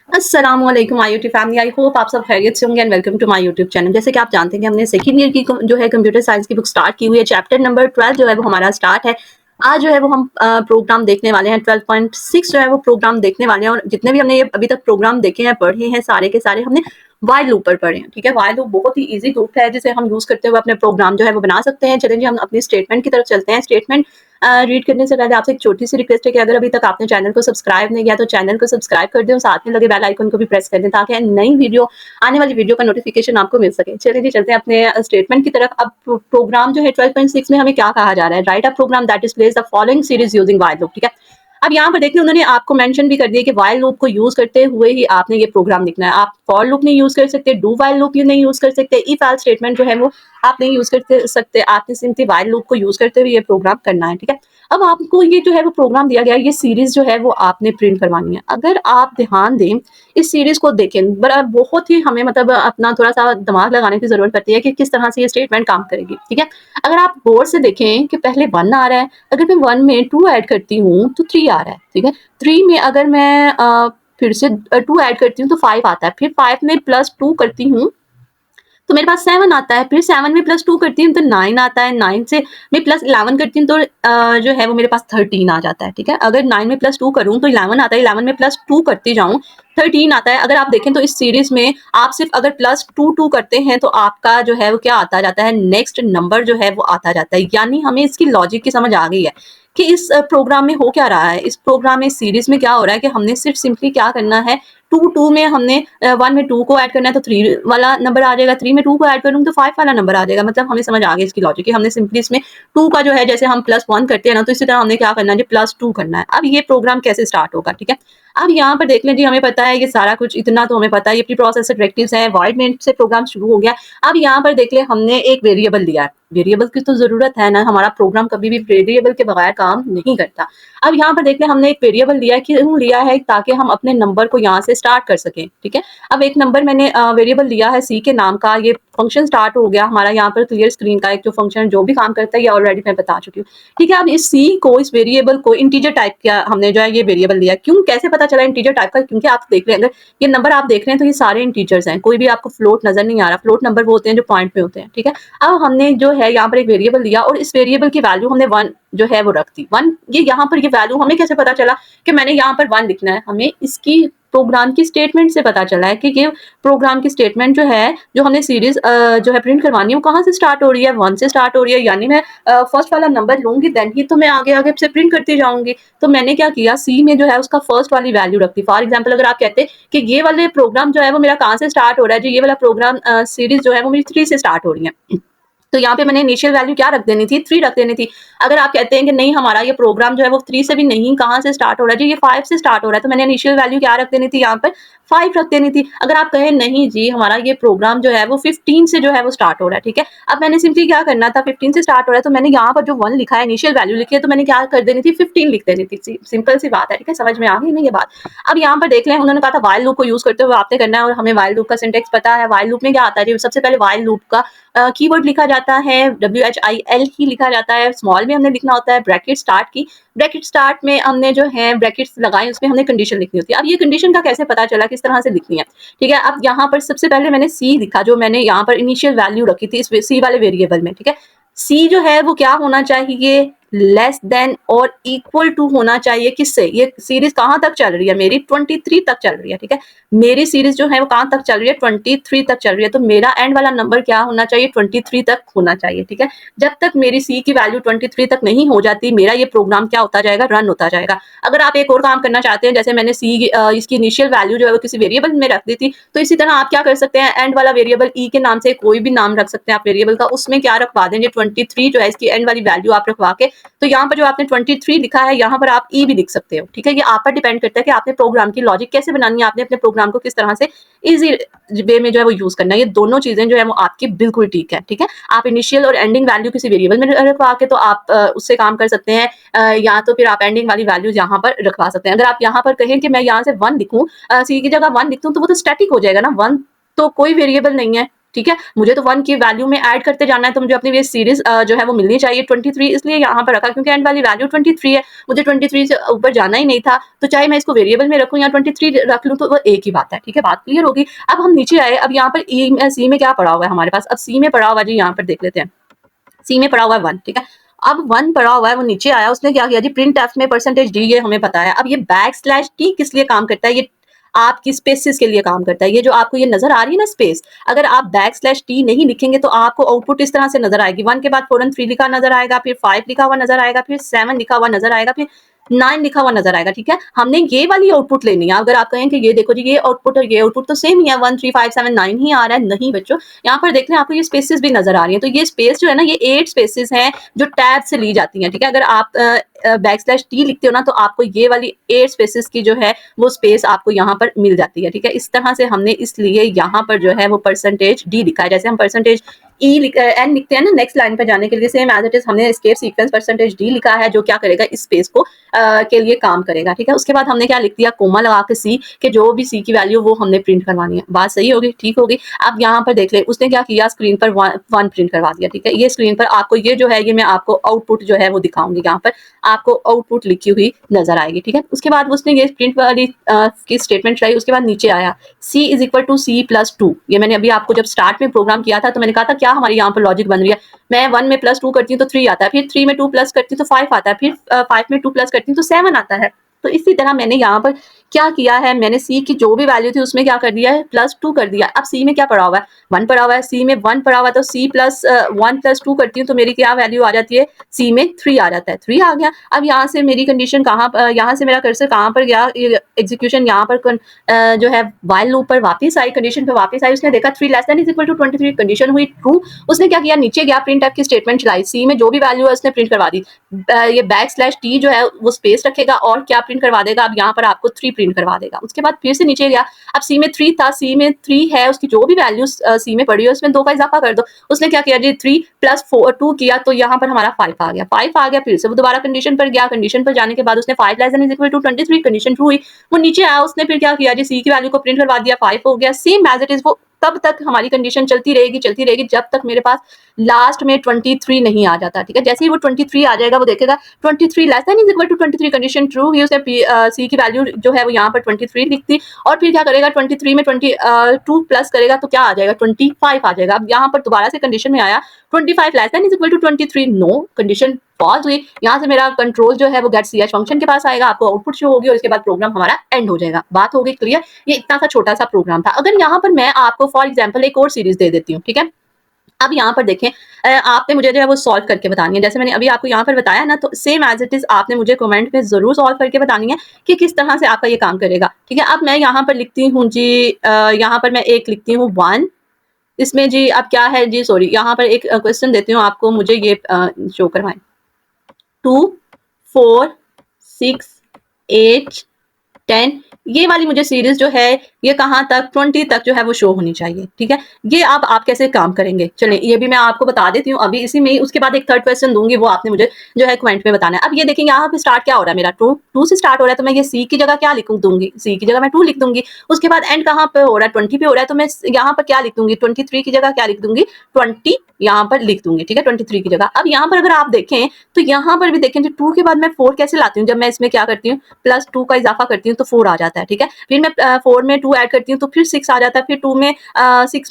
अस्सलाम वालेकुम my YouTube family. I hope आप सब खैरियत से होंगे and welcome to my YouTube channel. जैसे कि आप जानते हैं कि हमने सेकंड ईयर की जो है कंप्यूटर साइंस की बुक स्टार्ट की हुई है। चैप्टर नंबर 12 जो है वो हमारा स्टार्ट है। आज जो है वो हम प्रोग्राम देखने वाले हैं। 12.6 जो है वो प्रोग्राम देखने वाले हैं और जितने भी हमने ये अभी तक प्रोग्राम देखे हैं, पढ़े हैं, सारे के सारे हमने व्हाइल लूप पर पढ़े हैं। ठीक है, व्हाइल लूप बहुत ही ईजी लूप है जिसे हम यूज करते हुए अपने प्रोग्राम जो है वो बना सकते हैं। चलिए जी, हम अपनी स्टेटमेंट की तरफ चलते हैं। स्टेटमेंट रीड करने से पहले आपसे एक छोटी सी रिक्वेस्ट है कि अगर अभी तक आपने चैनल को सब्सक्राइब नहीं किया तो चैनल को सब्सक्राइब कर दें और साथ में लगे बेल आइकन को भी प्रेस कर दें ताकि नई वीडियो आने वाली वीडियो का नोटिफिकेशन आपको मिल सके। चलिए जी, चलते हैं अपने स्टेटमेंट की तरफ। अब प्रोग्राम जो है 12.6 में हमें क्या कहा जा रहा है, write a program that displays the following series using while loop. ठीक है, अब यहाँ पर देखिए उन्होंने आपको मेंशन भी कर दिया कि व्हाइल लूप को यूज करते हुए ही आपने ये प्रोग्राम लिखना है। आप फॉर लूप नहीं यूज कर सकते, डू व्हाइल लूप नहीं यूज कर सकते, इफ एल्स स्टेटमेंट जो है वो आप नहीं यूज कर सकते। आपने सिंपली व्हाइल लूप को यूज करते हुए ये प्रोग्राम करना है। ठीक है, अब आपको ये जो है वो प्रोग्राम दिया गया है, ये सीरीज जो है वो आपने प्रिंट करवानी है। अगर आप ध्यान दें, इस सीरीज को देखें, बड़ा बहुत ही हमें मतलब अपना थोड़ा सा दिमाग लगाने की जरूरत पड़ती है कि किस तरह से ये स्टेटमेंट काम करेगी। ठीक है, अगर आप गौर से देखें कि पहले 1 आ रहा है, अगर मैं 1 में 2 ऐड करती हूँ तो 3 आ रहा है। ठीक है, 3 में अगर मैं फिर से 2 ऐड करती हूँ तो 5 आता है, फिर 5 में +2 करती हूँ तो मेरे पास 7 आता है, फिर 7 में +2 करती हूँ तो 9 आता है, 9 से मैं +11 करती हूँ तो जो है वो मेरे पास 13 आ जाता है। ठीक है, अगर 9 में +2 करूँ तो 11 आता है, 11 में +2 करती जाऊँ 13 आता है। अगर आप देखें तो इस सीरीज में आप सिर्फ अगर +2 करते हैं तो आपका जो है वो क्या आता जाता है, नेक्स्ट नंबर जो है वो आता जाता है। यानी हमें इसकी लॉजिक की समझ आ गई है कि इस प्रोग्राम में हो क्या रहा है। इस प्रोग्राम में सीरीज में क्या हो रहा है कि हमने सिर्फ सिंपली क्या करना है, 2 में हमने 1 में 2 को ऐड करना है तो 3 वाला नंबर आ जाएगा, 3 में 2 को ऐड करूँगी तो 5 वाला नंबर आ जाएगा। मतलब हमें समझ आ गई इसकी लॉजिक कि हमने सिंपली इसमें 2 का जो है जैसे हम +1 करते हैं ना, तो इसी तरह हमने क्या करना है जी, +2 करना है। अब ये प्रोग्राम कैसे स्टार्ट होगा। ठीक है, अब यहाँ पर देख लें जी, हमें पता है ये सारा कुछ, इतना तो हमें पता है ये प्री प्रोसेसर डायरेक्टिव्स हैं, वॉइड मेन से प्रोग्राम शुरू हो गया। अब यहाँ पर देख लें हमने एक वेरिएबल लिया है, वेरिएबल की तो जरूरत है ना, हमारा प्रोग्राम कभी भी वेरिएबल के बगैर काम नहीं करता। अब यहाँ पर देख लें हमने एक वेरिएबल लिया है, क्यों लिया है, ताकि हम अपने नंबर को यहाँ से स्टार्ट कर सकें। ठीक है, अब एक नंबर मैंने वेरिएबल लिया है सी के नाम का, ये फंक्शन स्टार्ट हो गया हमारा। यहाँ पर क्लियर स्क्रीन का एक जो फंक्शन जो भी काम करता है ये ऑलरेडी मैं बता चुकी हूँ। ठीक है, अब इस सी को, इस वेरिएबल को इंटीजर टाइप का हमने जो है ये वेरिएबल लिया। क्यों, कैसे पता चला इंटीजर टाइप का, क्योंकि आप देख रहे हैं अगर ये नंबर आप देख रहे हैं तो ये सारे इंटीजर्स हैं, कोई भी आपको फ्लोट नजर नहीं आ रहा। फ्लोट नंबर वो होते हैं जो पॉइंट में होते हैं। ठीक है, अब हमने जो है यहाँ पर एक वेरिएबल लिया और इस वेरिएबल की वैल्यू हमने 1 जो है वो रख दी। 1 ये यहाँ पर ये वैल्यू हमें कैसे पता चला कि मैंने यहाँ पर 1 लिखना है, हमें इसकी प्रोग्राम की स्टेटमेंट से पता चला है कि ये प्रोग्राम की स्टेटमेंट जो है, जो हमने सीरीज जो है प्रिंट करवानी है, वो कहाँ से स्टार्ट हो रही है, 1 से स्टार्ट हो रही है। यानी मैं फर्स्ट वाला नंबर लूंगी, देन ही तो मैं आगे आगे से प्रिंट करती जाऊंगी। तो मैंने क्या किया, सी में जो है उसका फर्स्ट वाली वैल्यू रख दी। फॉर एग्जाम्पल अगर आप कहते कि ये वाले प्रोग्राम जो है वो मेरा कहाँ से स्टार्ट हो रहा है, जो ये वाला प्रोग्राम सीरीज जो है वो मेरी 3 से स्टार्ट हो रही है, तो यहाँ पे मैंने इनिशियल वैल्यू क्या रख देनी थी, 3 रख देनी थी। अगर आप कहते हैं कि नहीं हमारा ये प्रोग्राम जो है वो 3 से भी नहीं, कहाँ से स्टार्ट हो रहा है जी, ये 5 से स्टार्ट हो रहा है, तो मैंने इनिशियल वैल्यू क्या रख देनी थी, यहाँ पर 5 रख देनी थी। अगर आप कहें नहीं जी हमारा ये प्रोग्राम जो है वो 15 से जो है वो स्टार्ट हो रहा है। ठीक है, अब मैंने सिंपली क्या करना था, 15 से स्टार्ट हो रहा है तो मैंने यहाँ पर जो 1 लिखा है, इनिशियल वैल्यू लिखी है, तो मैंने क्या कर देनी थी, 15 लिख देनी थी। सिंपल सी बात है। ठीक है, समझ में आ गई ना ये बात। अब यहाँ पर देख लें, उन्होंने कहा था व्हाइल लूप को यूज करते हुए आपने करना है, और हमें व्हाइल लूप का सिंटेक्स पता है। व्हाइल लूप में क्या आता है जी, सबसे पहले व्हाइल लूप का कीवर्ड लिखा जाता है, WHIL ही लिखा जाता है, स्मॉल में हमने लिखना होता है, ब्रैकेट स्टार्ट की, ब्रैकेट स्टार्ट में हमने जो है ब्रैकेट्स लगाए, उसमें हमने कंडीशन लिखनी होती है। अब ये कंडीशन का कैसे पता चला, किस तरह से लिखनी है। ठीक है, अब यहाँ पर सबसे पहले मैंने सी लिखा, जो मैंने यहाँ पर इनिशियल वैल्यू रखी थी इस सी वाले वेरिएबल में। ठीक है, सी जो है वो क्या होना चाहिए, लेस देन और इक्वल टू होना चाहिए। किससे, ये सीरीज कहाँ तक चल रही है मेरी, 23 तक चल रही है। ठीक है, मेरी सीरीज जो है वो कहाँ तक चल रही है, 23 तक चल रही है, तो मेरा एंड वाला नंबर क्या होना चाहिए, 23 तक होना चाहिए। ठीक है, जब तक मेरी सी की वैल्यू 23 तक नहीं हो जाती, मेरा ये प्रोग्राम क्या होता जाएगा, रन होता जाएगा। अगर आप एक और काम करना चाहते हैं, जैसे मैंने सी इसकी इनिशियल वैल्यू जो है वो किसी वेरिएबल में रख दी थी, तो इसी तरह आप क्या कर सकते हैं, एंड वाला वेरिएबल ई के नाम से कोई भी नाम रख सकते हैं आप वेरिएबल का, उसमें क्या रखवा देंगे, 23 जो है इसकी एंड वाली वैल्यू आप रखवा के, तो यहाँ पर जो आपने 23 लिखा है, यहाँ पर आप ई भी लिख सकते हो। ठीक है, ये आप पर डिपेंड करता है कि आपने प्रोग्राम की लॉजिक कैसे बनानी है, आपने अपने प्रोग्राम को किस तरह से इजी वे में जो है वो यूज करना है। ये दोनों चीजें जो है वो आपकी बिल्कुल ठीक है। ठीक है, आप इनिशियल और एंडिंग वैल्यू किसी वेरिएबल में रखवा के तो आप उससे काम कर सकते हैं, या तो फिर आप एंडिंग वाली वैल्यूज यहाँ पर रखवा सकते हैं। अगर आप यहाँ पर कहें कि मैं यहाँ से 1 लिखूं, सी की जगह 1 लिख दूं, तो वो तो स्टैटिक हो जाएगा ना, 1 तो कोई वेरिएबल नहीं है, ठीक है, मुझे तो 1 की वैल्यू में ऐड करते जाना है, तो मुझे अपनी ये सीरीज जो है वो मिलनी चाहिए 23, इसलिए यहाँ पर रखा क्योंकि एंड वाली वैल्यू 23 है, मुझे 23 से ऊपर जाना ही नहीं था, तो चाहे मैं इसको वेरिएबल में रखूँ या 23 रख लूँ तो वो एक ही बात है। ठीक है, बात क्लियर होगी। अब हम नीचे आए, अब यहाँ पर सी में क्या पड़ा हुआ है हमारे पास, अब सी में पड़ा हुआ जी, यहाँ पर देख लेते हैं, सी में पड़ा हुआ है 1। ठीक है, अब 1 पड़ा हुआ है, वो नीचे आया, उसने क्या किया जी, प्रिंट एफ में परसेंटेज डी, ये हमें पता है। अब ये \t किस लिए काम करता है, ये आपकी स्पेसिस के लिए काम करता है। ये जो आपको ये नजर आ रही है ना स्पेस, अगर आप \t नहीं लिखेंगे तो आपको आउटपुट इस तरह से नजर आएगी, 1 के बाद फौरन 3 लिखा नजर आएगा, फिर 5 लिखा हुआ नजर आएगा, फिर 7 लिखा हुआ नजर आएगा, फिर 9 लिखा हुआ नजर आएगा। ठीक है, हमने ये वाली आउटपुट लेनी है। अगर आप कहें कि ये देखो जी, ये आउटपुट और ये आउटपुट तो सेम ही है, 1 3 5 7 9 ही आ रहा है, नहीं बच्चों, यहाँ पर देख लें आपको ये स्पेसेस भी नजर आ रही है। तो ये स्पेस जो है ना, ये 8 स्पेसेस हैं जो टैब से ली जाती हैं। ठीक है, अगर आप \t लिखते हो ना, तो आपको ये वाली 8 स्पेसेस की जो है वो स्पेस आपको यहाँ पर मिल जाती है। ठीक है, इस तरह से हमने इसलिए यहाँ पर जो है वो %d लिखा है। जैसे हम %n लिखते हैं ना नेक्स्ट लाइन पर जाने के लिए, सेम एज इट इज हमने एस्केप सीक्वेंस %d लिखा है, जो क्या करेगा, इस स्पेस को के लिए काम करेगा। ठीक है, उसके बाद हमने क्या लिख दिया, कोमा लगा के सी, के जो भी सी की वैल्यू वो हमने प्रिंट करवानी है। बात सही होगी, ठीक होगी। अब यहाँ पर देख ले, उसने क्या किया, स्क्रीन पर 1 प्रिंट करवा दिया। ठीक है, ये स्क्रीन पर आपको ये जो है, ये मैं आपको आउटपुट जो है वो दिखाऊंगी, यहाँ पर आपको आउटपुट लिखी हुई नजर आएगी। ठीक है, उसके बाद उसने ये प्रिंट वाली की स्टेटमेंट चलाई। उसके बाद नीचे आया c = c+2। ये मैंने अभी आपको जब स्टार्ट में प्रोग्राम किया था तो मैंने कहा था क्या हमारी यहाँ पर लॉजिक बन रही है, मैं 1 में +2 करती हूँ तो 3 आता है, फिर 3 में 2 प्लस करती हूँ तो 5 आता है, फिर 5 में 2 प्लस करती हूँ तो 7 आता है। तो इसी तरह मैंने यहाँ पर क्या किया है, मैंने सी की जो भी वैल्यू थी उसमें क्या कर दिया है, +2 कर दिया। अब सी में क्या पड़ा हुआ है, 1 पड़ा हुआ है, सी में 1 पड़ा हुआ है, तो c + 1 + 2 करती हूँ तो मेरी क्या वैल्यू आ जाती है, सी में 3 आ जाता है, 3 आ गया। अब यहाँ से मेरी कंडीशन यहाँ से मेरा कर्सर कहाँ पर गया, एग्जीक्यूशन यहाँ पर जो है वाइल लूप पर वापस आई, कंडीशन पे वापस आई, उसने देखा 3 <= 23, कंडीशन हुई ट्रू। उसने क्या किया, नीचे गया, प्रिंट एफ की स्टेटमेंट चलाई, सी में जो भी वैल्यू है उसने प्रिंट करवा दी। ये \t जो है वो स्पेस रखेगा और क्या प्रिंट करवा देगा, अब यहाँ पर आपको 3 प्रिंट करवा देगा। उसके बाद फिर से नीचे गया, अब सी में 3 था, सी में 3 है, उसकी जो भी वैल्यू सी में पड़ी है उसमें 2 का इजाफा कर दो। उसने क्या किया जी, 3 + 2 किया तो यहाँ पर हमारा 5 आ गया, 5 आ गया। फिर से वो दोबारा कंडीशन पर गया, कंडीशन पर जाने के बाद उसने 5 <= 23, कंडीशन ट्रू हुई। वो नीचे आया, उसने फिर क्या किया जी, सी की वैल्यू को प्रिंट करवा दिया, 5 हो गया। सेम एज इट इज वो तब तक हमारी कंडीशन चलती रहेगी जब तक मेरे पास लास्ट में 23 नहीं आ जाता। ठीक है, जैसे ही वो 23 आ जाएगा, वो देखेगा 23 <= 23, कंडीशन ट्रू हुई। उसने सी की वैल्यू जो है वो यहाँ पर 23 लिख दी और फिर क्या करेगा, 23 में 2 प्लस करेगा तो क्या आ जाएगा, 25 आ जाएगा। अब यहाँ पर दोबारा से कंडीशन में आया 25 <= 23, नो, कंडीशन फॉल्स हुई। यहाँ से मेरा कंट्रोल जो है वो गेट ch फंक्शन के पास आएगा, आपको आउटपुट शो होगी और इसके बाद प्रोग्राम हमारा एंड हो जाएगा। बात हो गई क्लियर। ये इतना सा छोटा सा प्रोग्राम था। अगर यहाँ पर मैं आपको फॉर एग्जांपल एक और सीरीज दे देती हूँ, ठीक है, अब यहाँ पर देखें, आपने मुझे जो है वो सॉल्व करके बतानी है, जैसे मैंने अभी आपको यहाँ पर बताया ना, तो सेम एज इट इज आपने मुझे कमेंट में जरूर सॉल्व करके बतानी है कि किस तरह से आपका ये काम करेगा। ठीक है, अब मैं यहाँ पर लिखती हूँ जी, यहाँ पर मैं एक लिखती हूँ 1, इसमें जी अब क्या है जी, सॉरी, यहाँ पर एक क्वेश्चन देती हूँ आपको, मुझे ये शो करवाएं, 2 4 6 8 10, ये वाली मुझे सीरीज जो है ये कहाँ तक, 20 तक जो है वो शो होनी चाहिए। ठीक है, ये अब आप कैसे काम करेंगे, चलें ये भी मैं आपको बता देती हूँ अभी इसी में ही। उसके बाद एक थर्ड क्वेश्चन दूंगी, वो आपने मुझे जो है कमेंट में बताना है। अब ये देखेंगे यहाँ पे स्टार्ट क्या हो रहा है, मेरा 2 से स्टार्ट हो रहा है, तो मैं ये सी की जगह क्या लिखूँ दूंगी, सी की जगह मैं 2 लिख दूंगी। उसके बाद एंड कहाँ पे हो रहा है, 20 पे हो रहा है, तो मैं यहाँ पर क्या लिख दूंगी, 23 की जगह क्या लिख दूंगी, 20 यहाँ पर लिख दूंगी। ठीक है, 23 की जगह। अब यहाँ पर अगर आप देखें तो यहाँ पर भी देखें, 2 के बाद मैं 4 कैसे लाती हूँ, जब मैं इसमें क्या करती हूँ, +2 का इजाफा करती हूँ तो 4 आ जाता है। ठीक है, फिर मैं 4 में 2 ऐड करती हूँ तो फिर 6 आ जाता है, फिर 6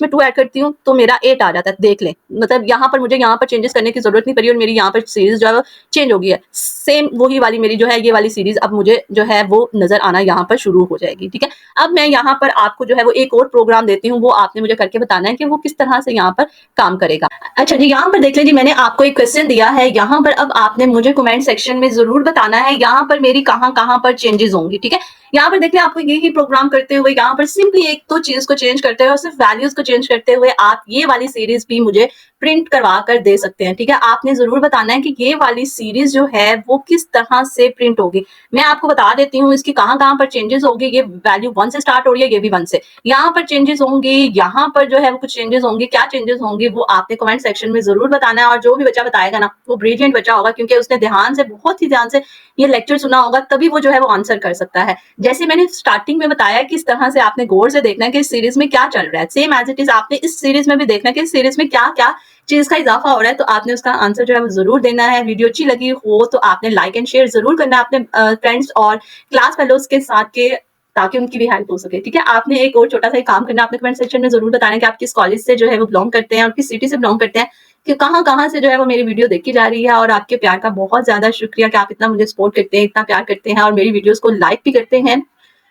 में 2 ऐड करती हूँ तो मेरा 8 आ जाता है। देख लें, मतलब यहाँ पर मुझे यहाँ पर चेंजेस करने की जरूरत नहीं पड़ी और मेरी यहाँ पर सीरीज जो है चेंज हो गई है। सेम वही वाली मेरी जो है ये वाली सीरीज अब मुझे जो है वो नजर आना यहाँ पर शुरू हो जाएगी। ठीक है, अब मैं यहाँ पर आपको जो है वो एक और प्रोग्राम देती हूँ, वो आपने मुझे करके बताना है कि वो किस तरह से यहाँ पर काम करेगा। अच्छा जी, यहाँ पर देख लीजिए, मैंने आपको एक क्वेश्चन दिया है, यहाँ पर अब आपने मुझे कमेंट सेक्शन में जरूर बताना है यहाँ पर मेरी कहाँ पर चेंजेस होंगी। ठीक है, यहाँ पर देखिए, आपको यही प्रोग्राम करते हुए यहाँ पर सिंपली एक तो चीज को चेंज करते हुए और सिर्फ वैल्यूज को चेंज करते हुए आप ये वाली सीरीज भी मुझे प्रिंट करवा कर दे सकते हैं। ठीक है, आपने जरूर बताना है कि ये वाली सीरीज जो है वो किस तरह से प्रिंट होगी। मैं आपको बता देती हूँ इसकी कहाँ पर चेंजेस होगी। ये वैल्यू 1 से स्टार्ट हो रही है, ये भी 1 से, यहाँ पर चेंजेस होंगी, यहाँ पर जो है वो कुछ चेंजेस होंगे। क्या चेंजेस होंगे वो आपने कमेंट सेक्शन में जरूर बताना है, और जो भी बच्चा बताएगा ना वो ब्रिलियंट बच्चा होगा, क्योंकि उसने बहुत ही ध्यान से ये लेक्चर सुना होगा, तभी वो जो है वो आंसर कर सकता है। जैसे मैंने स्टार्टिंग में बताया किस तरह से से आपने गौर से देखना है कि इस सीरीज में क्या चल रहा है। सेम एज इट इज आपने इस सीरीज में भी देखना है कि इस सीरीज में क्या क्या चीज का इजाफा हो रहा है, तो आपने उसका आंसर जो है वो जरूर देना है। वीडियो अच्छी लगी हो तो आपने लाइक एंड शेयर जरूर करना है अपने फ्रेंड्स और क्लास फेलोज के साथ के, ताकि उनकी भी हेल्प हो सके। ठीक है, आपने एक और छोटा सा ही काम करना है, आपने कमेंट सेक्शन में जरूर बताना है कि आप किस कॉलेज से जो है वो बिलोंग करते हैं और किस सिटी से बिलोंग करते हैं, कि कहाँ से जो है वो मेरी वीडियो देखी जा रही है। और आपके प्यार का बहुत ज्यादा शुक्रिया कि आप इतना मुझे सपोर्ट करते हैं, इतना प्यार करते हैं और मेरी वीडियोस को लाइक भी करते हैं।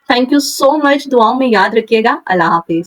Thank you so much. दुआओं में याद रखिएगा। अल्लाह हाफिज।